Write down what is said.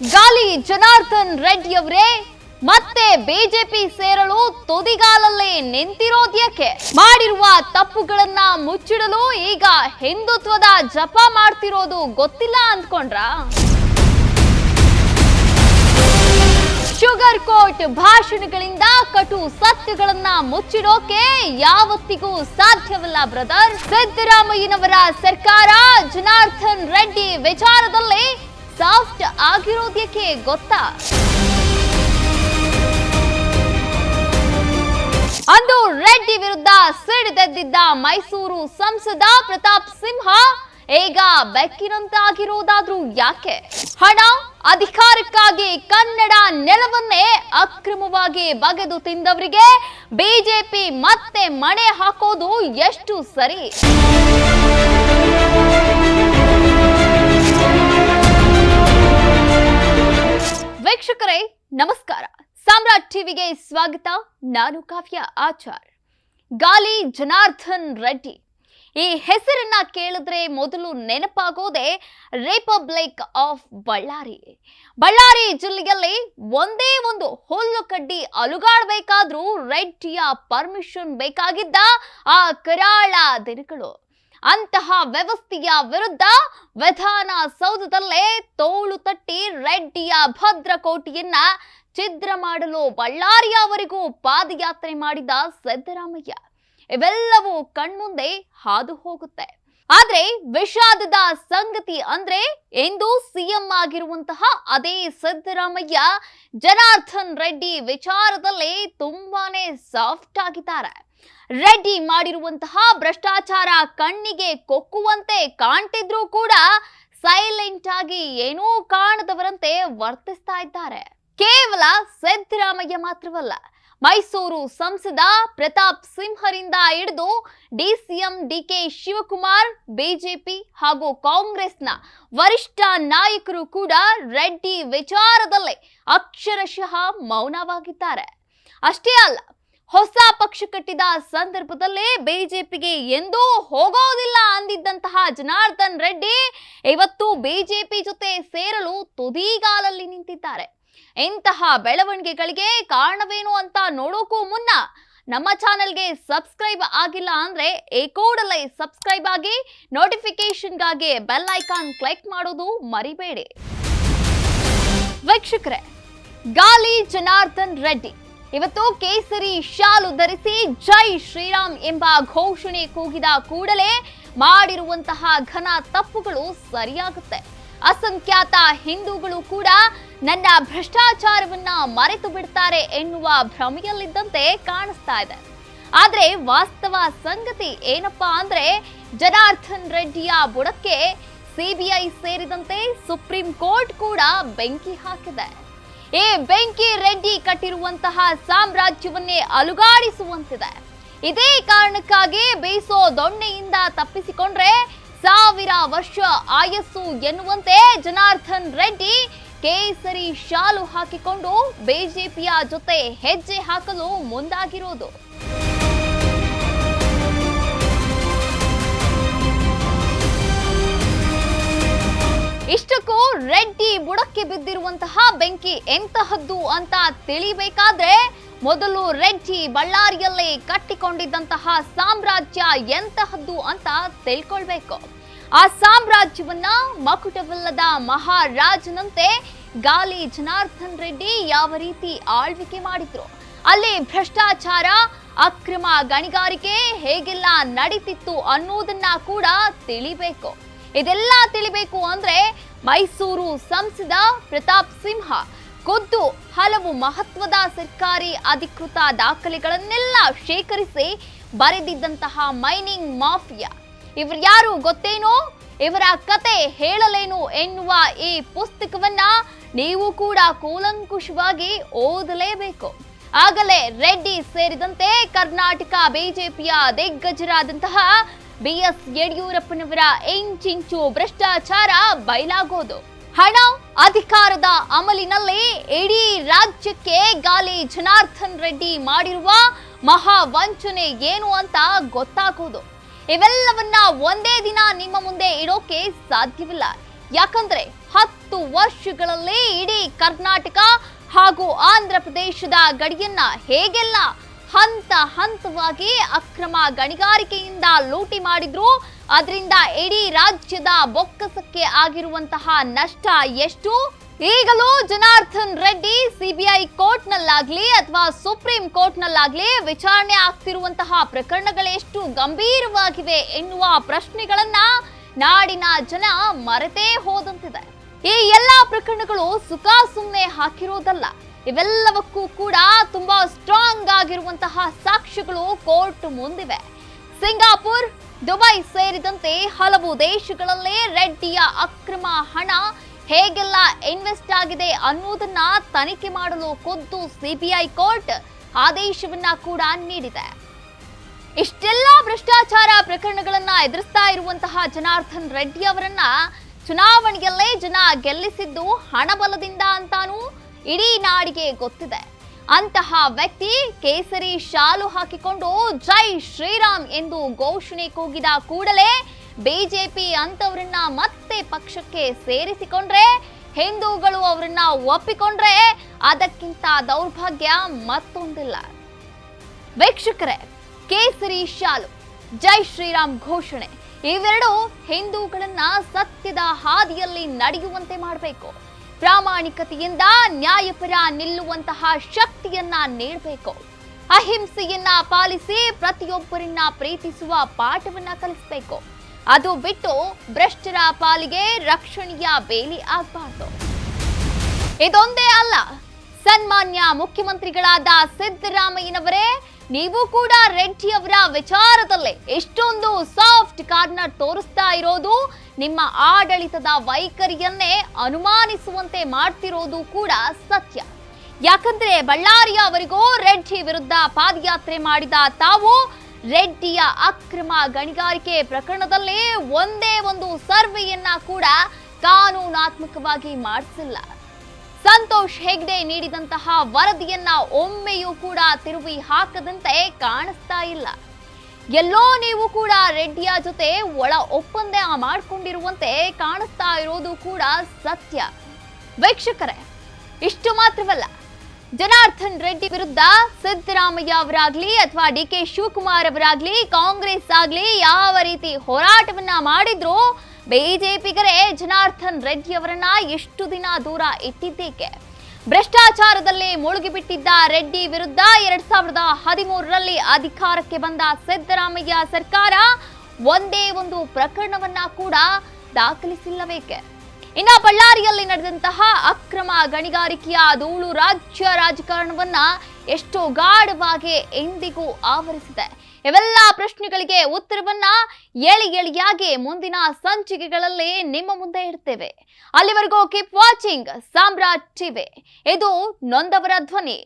ಗಾಲಿ ಜನಾರ್ದನ್ ರೆಡ್ಡಿ ಅವರೇ ಮತ್ತೆ ಬಿಜೆಪಿ ಸೇರಲು ತುದಿಗಾಲಲ್ಲೇ ನಿಂತಿರೋದ್ಯಾಕೆ? ಮಾಡಿರುವ ತಪ್ಪುಗಳನ್ನ ಮುಚ್ಚಿಡಲು ಈಗ ಹಿಂದುತ್ವದ ಜಪ ಮಾಡ್ತಿರೋದು ಗೊತ್ತಿಲ್ಲ ಅಂದ್ಕೊಂಡ್ರಾ? ಶುಗರ್ ಕೋಟ್ ಭಾಷಣಗಳಿಂದ ಕಟು ಸತ್ಯಗಳನ್ನ ಮುಚ್ಚಿಡೋಕೆ ಯಾವತ್ತಿಗೂ ಸಾಧ್ಯವಿಲ್ಲ ಬ್ರದರ್. ಸಿದ್ದರಾಮಯ್ಯನವರ ಸರ್ಕಾರ ಜನಾರ್ದನ್ ರೆಡ್ಡಿ ವಿಚಾರದಲ್ಲಿ ಸಾಫ್ಟ್ ಆಗಿರೋದಕ್ಕೆ ಗೊತ್ತಾ? ಅಂದು ರೆಡ್ಡಿ ವಿರುದ್ಧ ಸಿಡಿದೆದ್ದಿದ್ದ ಮೈಸೂರು ಸಂಸದ ಪ್ರತಾಪ್ ಸಿಂಹ ಈಗ ಬೆಕ್ಕಿನಂತಾಗಿರೋದಾದ್ರೂ ಯಾಕೆ? ಹಣ ಅಧಿಕಾರಕ್ಕಾಗಿ ಕನ್ನಡ ನೆಲವನ್ನೇ ಅಕ್ರಮವಾಗಿ ಬಗೆದು ತಿಂದವರಿಗೆ ಬಿಜೆಪಿ ಮತ್ತೆ ಮಣೆ ಹಾಕೋದು ಎಷ್ಟು ಸರಿ? ವೀಕ್ಷಕರೇ ನಮಸ್ಕಾರ, ಸಾಮ್ರಾಟ್ ಟಿವಿಗೆ ಸ್ವಾಗತ. ನಾನು ಕಾವ್ಯ ಆಚಾರ್. ಗಾಲಿ ಜನಾರ್ದನ್ ರೆಡ್ಡಿ ಈ ಹೆಸರನ್ನ ಕೇಳಿದ್ರೆ ಮೊದಲು ನೆನಪಾಗೋದೆ ರಿಪಬ್ಲಿಕ್ ಆಫ್ ಬಳ್ಳಾರಿ. ಬಳ್ಳಾರಿ ಜಿಲ್ಲೆಯಲ್ಲಿ ಒಂದೇ ಒಂದು ಹುಲ್ಲು ಕಡ್ಡಿ ಅಲುಗಾಡಬೇಕಾದ್ರೂ ರೆಡ್ಡಿಯ ಪರ್ಮಿಷನ್ ಬೇಕಾಗಿದ್ದ ಆ ಕರಾಳ ದಿನಗಳು. ಅಂತಹ ವ್ಯವಸ್ಥೆಯ ವಿರುದ್ಧ ವಿಧಾನಸೌಧದಲ್ಲೇ ತೋಳು ತಟ್ಟಿ ರೆಡ್ಡಿಯ ಭದ್ರಕೋಟೆಯನ್ನ ಛಿದ್ರ ಮಾಡಲು ಬಳ್ಳಾರಿಯವರೆಗೂ ಪಾದಯಾತ್ರೆ ಮಾಡಿದ ಸಿದ್ದರಾಮಯ್ಯ ಇವೆಲ್ಲವೂ ಕಣ್ಮುಂದೆ ಹಾದು ಹೋಗುತ್ತೆ. ಆದ್ರೆ ವಿಷಾದದ ಸಂಗತಿ ಅಂದ್ರೆ ಎಂದು ಸಿಎಂ ಆಗಿರುವಂತಹ ಅದೇ ಸಿದ್ದರಾಮಯ್ಯ ಜನಾರ್ದನ್ ರೆಡ್ಡಿ ವಿಚಾರದಲ್ಲಿ ತುಂಬಾನೇ ಸಾಫ್ಟ್ ಆಗಿದ್ದಾರೆ. ರೆಡ್ಡಿ ಮಾಡಿರುವಂತಹ ಭ್ರಷ್ಟಾಚಾರ ಕಣ್ಣಿಗೆ ಕೊಕ್ಕುವಂತೆ ಕಾಣ್ತಿದ್ರೂ ಕೂಡ ಸೈಲೆಂಟ್ ಆಗಿ ಏನೂ ಕಾಣದವರಂತೆ ವರ್ತಿಸ್ತಾ ಇದ್ದಾರೆ. ಕೇವಲ ಸಿದ್ದರಾಮಯ್ಯ ಮಾತ್ರವಲ್ಲ, ಮೈಸೂರು ಸಂಸದ ಪ್ರತಾಪ್ ಸಿಂಹರಿಂದ ಹಿಡಿದು ಡಿಸಿಎಂ ಡಿಕೆ ಶಿವಕುಮಾರ್, ಬಿಜೆಪಿ ಹಾಗೂ ಕಾಂಗ್ರೆಸ್ನ ವರಿಷ್ಠ ನಾಯಕರು ಕೂಡ ರೆಡ್ಡಿ ವಿಚಾರದಲ್ಲಿ ಅಕ್ಷರಶಃ ಮೌನವಾಗಿದ್ದಾರೆ. ಅಷ್ಟೇ ಅಲ್ಲ, ಹೊಸ ಪಕ್ಷ ಕಟ್ಟಿದ ಸಂದರ್ಭದಲ್ಲೇ ಬಿಜೆಪಿಗೆ ಎಂದೂ ಹೋಗೋದಿಲ್ಲ ಅಂದಿದ್ದಂತಹ ಜನಾರ್ದನ್ ರೆಡ್ಡಿ ಇವತ್ತು ಬಿಜೆಪಿ ಜೊತೆ ಸೇರಲು ತುದಿಗಾಲಲ್ಲಿ ನಿಂತಿದ್ದಾರೆ. ಇಂತಹ ಬೆಳವಣಿಗೆಗಳಿಗೆ ಕಾರಣವೇನು ಅಂತ ನೋಡೋಕ್ಕೂ ಮುನ್ನ ನಮ್ಮ ಚಾನೆಲ್ಗೆ ಸಬ್ಸ್ಕ್ರೈಬ್ ಆಗಿಲ್ಲ ಅಂದ್ರೆ ಈ ಕೂಡಲೇ ಸಬ್ಸ್ಕ್ರೈಬ್ ಆಗಿ, ನೋಟಿಫಿಕೇಶನ್ಗಾಗಿ ಬೆಲ್ ಐಕಾನ್ ಕ್ಲಿಕ್ ಮಾಡೋದು ಮರಿಬೇಡಿ. ವೀಕ್ಷಕರೇ, ಗಾಲಿ ಜನಾರ್ದನ್ ರೆಡ್ಡಿ ಇವತ್ತು ಕೇಸರಿ ಶಾಲು ಧರಿಸಿ ಜೈ ಶ್ರೀರಾಮ್ ಎಂಬ ಘೋಷಣೆ ಕೂಗಿದ ಕೂಡಲೇ ಮಾಡಿರುವಂತಹ ಘನ ತಪ್ಪುಗಳು ಸರಿಯಾಗುತ್ತೆ. ಅಸಂಖ್ಯಾತ ಹಿಂದೂಗಳು ಕೂಡ ನನ್ನ ಭ್ರಷ್ಟಾಚಾರವನ್ನ ಮರೆತು ಬಿಡ್ತಾರೆ ಎನ್ನುವ ಭ್ರಮೆಯಲ್ಲಿದ್ದಂತೆ ಕಾಣಿಸ್ತಾ ಇದೆ. ಆದ್ರೆ ವಾಸ್ತವ ಸಂಗತಿ ಏನಪ್ಪಾ ಅಂದ್ರೆ ಜನಾರ್ದನ್ ರೆಡ್ಡಿಯ ಬುಡಕ್ಕೆ ಸಿಬಿಐ ಸೇರಿದಂತೆ ಸುಪ್ರೀಂ ಕೋರ್ಟ್ ಕೂಡ ಬೆಂಕಿ ಹಾಕಿದೆ. ಈ ಬೆಂಕಿ ರೆಡ್ಡಿ ಕಟ್ಟಿರುವಂತಹ ಸಾಮ್ರಾಜ್ಯವನ್ನೇ ಅಲುಗಾಡಿಸುವಂತಿದೆ. ಇದೇ ಕಾರಣಕ್ಕಾಗಿ ಬೀಸೋ ದೊಣ್ಣೆಯಿಂದ ತಪ್ಪಿಸಿಕೊಂಡ್ರೆ 1000 ವರ್ಷ ಆಯಸ್ಸು ಎನ್ನುವಂತೆ ಜನಾರ್ದನ್ ರೆಡ್ಡಿ ಕೇಸರಿ ಶಾಲು ಹಾಕಿಕೊಂಡು ಬಿಜೆಪಿಯ ಜೊತೆ ಹೆಜ್ಜೆ ಹಾಕಲು ಮುಂದಾಗಿರೋದು. ಇಷ್ಟಕ್ಕೂ ರೆಡ್ಡಿ ಬುಡಕ್ಕೆ ಬಿದ್ದಿರುವಂತಹ ಬೆಂಕಿ ಎಂತಹದ್ದು ಅಂತ ತಿಳಿಬೇಕಾದ್ರೆ ಮೊದಲು ರೆಡ್ಡಿ ಬಳ್ಳಾರಿಯಲ್ಲೇ ಕಟ್ಟಿಕೊಂಡಿದ್ದಂತಹ ಸಾಮ್ರಾಜ್ಯ ಎಂತಹದ್ದು ಅಂತ ತಿಳ್ಕೊಳ್ಬೇಕು. ಆ ಸಾಮ್ರಾಜ್ಯವನ್ನ ಮಕುಟವಿಲ್ಲದ ಮಹಾರಾಜನಂತೆ ಗಾಲಿ ಜನಾರ್ದನ್ ರೆಡ್ಡಿ ಯಾವ ರೀತಿ ಆಳ್ವಿಕೆ ಮಾಡಿದ್ರು, ಅಲ್ಲಿ ಭ್ರಷ್ಟಾಚಾರ, ಅಕ್ರಮ ಗಣಿಗಾರಿಕೆ ಹೇಗೆಲ್ಲ ನಡೀತಿತ್ತು ಅನ್ನೋದನ್ನ ಕೂಡ ತಿಳಿಬೇಕು. ಇದೆಲ್ಲ ತಿಳಿಬೇಕು ಅಂದ್ರೆ ಮೈಸೂರು ಸಂಸದ ಪ್ರತಾಪ್ ಸಿಂಹ ಖುದ್ದು ಹಲವು ಮಹತ್ವದ ಸರ್ಕಾರಿ ಅಧಿಕೃತ ದಾಖಲೆಗಳನ್ನೆಲ್ಲ ಶೇಖರಿಸಿ ಬರೆದಿದ್ದಂತಹ ಮೈನಿಂಗ್ ಮಾಫಿಯಾ ಇವರು ಯಾರು ಗೊತ್ತೇನೋ, ಇವರ ಕತೆ ಹೇಳಲೇನು ಎನ್ನುವ ಈ ಪುಸ್ತಕವನ್ನ ನೀವು ಕೂಡ ಕೂಲಂಕುಷವಾಗಿ ಓದಲೇಬೇಕು. ಆಗಲೇ ರೆಡ್ಡಿ ಸೇರಿದಂತೆ ಕರ್ನಾಟಕ ಬಿಜೆಪಿಯ ದಿಗ್ಗಜರಾದಂತಹ ಬಿಎಸ್ ಯಡಿಯೂರಪ್ಪನವರ ಇಂಚಿಂಚು ಭ್ರಷ್ಟಾಚಾರ ಬಯಲಾಗೋದು. ಹಣ ಅಧಿಕಾರದ ಅಮಲಿನಲ್ಲಿ ಇಡೀ ರಾಜ್ಯಕ್ಕೆ ಗಾಲಿ ಜನಾರ್ದನ್ ರೆಡ್ಡಿ ಮಾಡಿರುವ ಮಹಾ ವಂಚನೆ ಏನು ಅಂತ ಗೊತ್ತಾಗೋದು. ಇವೆಲ್ಲವನ್ನ ಒಂದೇ ದಿನ ನಿಮ್ಮ ಮುಂದೆ ಇಡೋಕೆ ಸಾಧ್ಯವಿಲ್ಲ. ಯಾಕಂದ್ರೆ 10 10 ವರ್ಷಗಳಲ್ಲಿ ಇಡೀ ಕರ್ನಾಟಕ ಹಾಗೂ ಆಂಧ್ರ ಪ್ರದೇಶದ ಗಡಿಯನ್ನ ಹೇಗೆಲ್ಲ ಹಂತ ಹಂತವಾಗಿ ಅಕ್ರಮ ಗಣಿಗಾರಿಕೆಯಿಂದ ಲೂಟಿ ಮಾಡಿದ್ರು, ಅದರಿಂದ ಇಡೀ ರಾಜ್ಯದ ಬೊಕ್ಕಸಕ್ಕೆ ಆಗಿರುವಂತಹ ನಷ್ಟ ಎಷ್ಟು? ಈಗಲೂ ಜನಾರ್ದನ್ ರೆಡ್ಡಿ ಸಿಬಿಐ ಕೋರ್ಟ್ನಲ್ಲಾಗ್ಲಿ ಅಥವಾ ಸುಪ್ರೀಂ ಕೋರ್ಟ್ನಲ್ಲಾಗ್ಲಿ ವಿಚಾರಣೆ ಆಗ್ತಿರುವಂತಹ ಪ್ರಕರಣಗಳೆಷ್ಟು ಗಂಭೀರವಾಗಿವೆ ಎನ್ನುವ ಪ್ರಶ್ನೆಗಳನ್ನ ನಾಡಿನ ಜನ ಮರೆತೇ ಹೋದಂತಿದೆ. ಈ ಎಲ್ಲಾ ಪ್ರಕರಣಗಳು ಸುಖ ಸುಮ್ಮನೆ ಹಾಕಿರೋದಲ್ಲ, ಇವೆಲ್ಲವಕ್ಕೂ ಕೂಡ ತುಂಬಾ ಸ್ಟ್ರಾಂಗ್ ಆಗಿರುವಂತಹ ಸಾಕ್ಷ್ಯಗಳು ಕೋರ್ಟ್ ಮುಂದಿವೆ. ಸಿಂಗಾಪುರ್, ದುಬೈ ಸೇರಿದಂತೆ ಹಲವು ದೇಶಗಳಲ್ಲಿ ರೆಡ್ಡಿಯ ಅಕ್ರಮ ಹಣ ಹೇಗೆಲ್ಲ ಇನ್ವೆಸ್ಟ್ ಆಗಿದೆ ಅನ್ನೋದನ್ನ ತನಿಖೆ ಮಾಡಲು ಖುದ್ದು ಸಿಬಿಐ ಕೋರ್ಟ್ ಆದೇಶವನ್ನ ಕೂಡ ನೀಡಿದೆ. ಇಷ್ಟೆಲ್ಲ ಭ್ರಷ್ಟಾಚಾರ ಪ್ರಕರಣಗಳನ್ನ ಎದುರಿಸ್ತಾ ಇರುವಂತಹ ಜನಾರ್ದನ್ ರೆಡ್ಡಿ ಅವರನ್ನ ಚುನಾವಣೆಯಲ್ಲೇ ಜನ ಗೆಲ್ಲಿಸಿದ್ದು ಹಣಬಲದಿಂದ ಅಂತಾನೂ ಇಡೀ ನಾಡಿಗೆ ಗೊತ್ತಿದೆ. ಅಂತಹ ವ್ಯಕ್ತಿ ಕೇಸರಿ ಶಾಲು ಹಾಕಿಕೊಂಡು ಜೈ ಶ್ರೀರಾಮ್ ಎಂದು ಘೋಷಣೆ ಕೂಗಿದ ಕೂಡಲೇ ಬಿಜೆಪಿ ಅಂತವರನ್ನ ಮತ್ತೆ ಪಕ್ಷಕ್ಕೆ ಸೇರಿಸಿಕೊಂಡ್ರೆ, ಹಿಂದೂಗಳು ಅವರನ್ನ ಒಪ್ಪಿಕೊಂಡ್ರೆ ಅದಕ್ಕಿಂತ ದೌರ್ಭಾಗ್ಯ ಮತ್ತೊಂದಿಲ್ಲ. ವೀಕ್ಷಕರೇ, ಕೇಸರಿ ಶಾಲು, ಜೈ ಶ್ರೀರಾಮ್ ಘೋಷಣೆ ಇವೆರಡು ಹಿಂದೂಗಳನ್ನ ಸತ್ಯದ ಹಾದಿಯಲ್ಲಿ ನಡೆಯುವಂತೆ ಮಾಡಬೇಕು. ಪ್ರಾಮಾಣಿಕತೆಯಿಂದ ನ್ಯಾಯಪರ ನಿಲ್ಲುವಂತಹ ಶಕ್ತಿಯನ್ನ ನೀಡಬೇಕು. ಅಹಿಂಸೆಯನ್ನ ಪಾಲಿಸಿ ಪ್ರತಿಯೊಬ್ಬರನ್ನ ಪ್ರೀತಿಸುವ ಪಾಠವನ್ನ ಕಲಿಸಬೇಕು. ಅದು ಬಿಟ್ಟು ಭ್ರಷ್ಟರ ಪಾಲಿಗೆ ರಕ್ಷಣೆಯ ಬೇಲಿ ಆಗಬಾರ್ದು. ಇದೊಂದೇ ಅಲ್ಲ, ಸನ್ಮಾನ್ಯ ಮುಖ್ಯಮಂತ್ರಿಗಳಾದ ಸಿದ್ದರಾಮಯ್ಯನವರೇ, ನೀವು ಕೂಡ ರೆಡ್ಡಿ ಅವರ ವಿಚಾರದಲ್ಲೇ ಎಷ್ಟೊಂದು ಸಾಫ್ಟ್ ಕಾರ್ನರ್ ತೋರಿಸ್ತಾ ಇರೋದು ನಿಮ್ಮ ಆಡಳಿತದ ವೈಖರಿಯನ್ನೇ ಅನುಮಾನಿಸುವಂತೆ ಮಾಡ್ತಿರೋದು ಕೂಡ ಸತ್ಯ. ಯಾಕಂದ್ರೆ ಬಳ್ಳಾರಿಯ ಅವರಿಗೂ ರೆಡ್ಡಿ ವಿರುದ್ಧ ಪಾದಯಾತ್ರೆ ಮಾಡಿದ ತಾವು ರೆಡ್ಡಿಯ ಅಕ್ರಮ ಗಣಿಗಾರಿಕೆ ಪ್ರಕರಣದಲ್ಲಿ ಒಂದೇ ಒಂದು ಸರ್ವೆಯನ್ನ ಕೂಡ ಕಾನೂನಾತ್ಮಕವಾಗಿ ಮಾಡಿಸಿಲ್ಲ. ಸಂತೋಷ್ ಹೆಗ್ಡೆ ನೀಡಿದಂತಹ ವರದಿಯನ್ನ ಒಮ್ಮೆಯೂ ಕೂಡ ತಿರುವಿ ಹಾಕದಂತೆ ಕಾಣಿಸ್ತಾ ಇಲ್ಲ. ಎಲ್ಲೋ ನೀವು ಕೂಡ ರೆಡ್ಡಿಯ ಜೊತೆ ಒಳ ಒಪ್ಪಂದ ಮಾಡಿಕೊಂಡಿರುವಂತೆ ಕಾಣಿಸ್ತಾ ಇರೋದು ಕೂಡ ಸತ್ಯ. ವೀಕ್ಷಕರೇ, ಇಷ್ಟು ಮಾತ್ರವಲ್ಲ, ಜನಾರ್ದನ್ ರೆಡ್ಡಿ ವಿರುದ್ಧ ಸಿದ್ದರಾಮಯ್ಯ ಅವರಾಗ್ಲಿ ಅಥವಾ ಡಿಕೆ ಶಿವಕುಮಾರ್ ಅವರಾಗ್ಲಿ ಕಾಂಗ್ರೆಸ್ ಆಗ್ಲಿ ಯಾವ ರೀತಿ ಹೋರಾಟವನ್ನ ಮಾಡಿದ್ರು, ಬಿಜೆಪಿಗರೇ ಜನಾರ್ದನ್ ರೆಡ್ಡಿ ಅವರನ್ನ ಎಷ್ಟು ದಿನ ದೂರ ಇಟ್ಟಿದ್ದೇಕೆ? ಭ್ರಷ್ಟಾಚಾರದಲ್ಲಿ ಮುಳುಗಿಬಿಟ್ಟಿದ್ದ ರೆಡ್ಡಿ ವಿರುದ್ಧ 2013ರಲ್ಲಿ ಅಧಿಕಾರಕ್ಕೆ ಬಂದ ಸಿದ್ದರಾಮಯ್ಯ ಸರ್ಕಾರ ಒಂದೇ ಒಂದು ಪ್ರಕರಣವನ್ನ ಕೂಡ ದಾಖಲಿಸಿಲ್ಲಬೇಕೆ? ಇನ್ನ ಬಳ್ಳಾರಿಯಲ್ಲಿ ನಡೆದಂತಹ ಅಕ್ರಮ ಗಣಿಗಾರಿಕೆಯ ಧೂಳು ರಾಜ್ಯ ರಾಜಕಾರಣವನ್ನ ಎಷ್ಟು ಗಾಢವಾಗಿ ಎಂದಿಗೂ ಆವರಿಸಿದೆ. ಇವೆಲ್ಲ ಪ್ರಶ್ನೆಗಳಿಗೆ ಉತ್ತರವನ್ನ ಎಳಿಯಾಗಿ ಮುಂದಿನ ಸಂಚಿಕೆಗಳಲ್ಲಿ ನಿಮ್ಮ ಮುಂದೆ ಇಡ್ತೇವೆ. ಅಲ್ಲಿವರೆಗೂ ಕೀಪ್ ವಾಚಿಂಗ್ ಸಾಮ್ರಾಟ್ ಟಿವಿ. ಇದು ನೊಂದವರ ಧ್ವನಿ.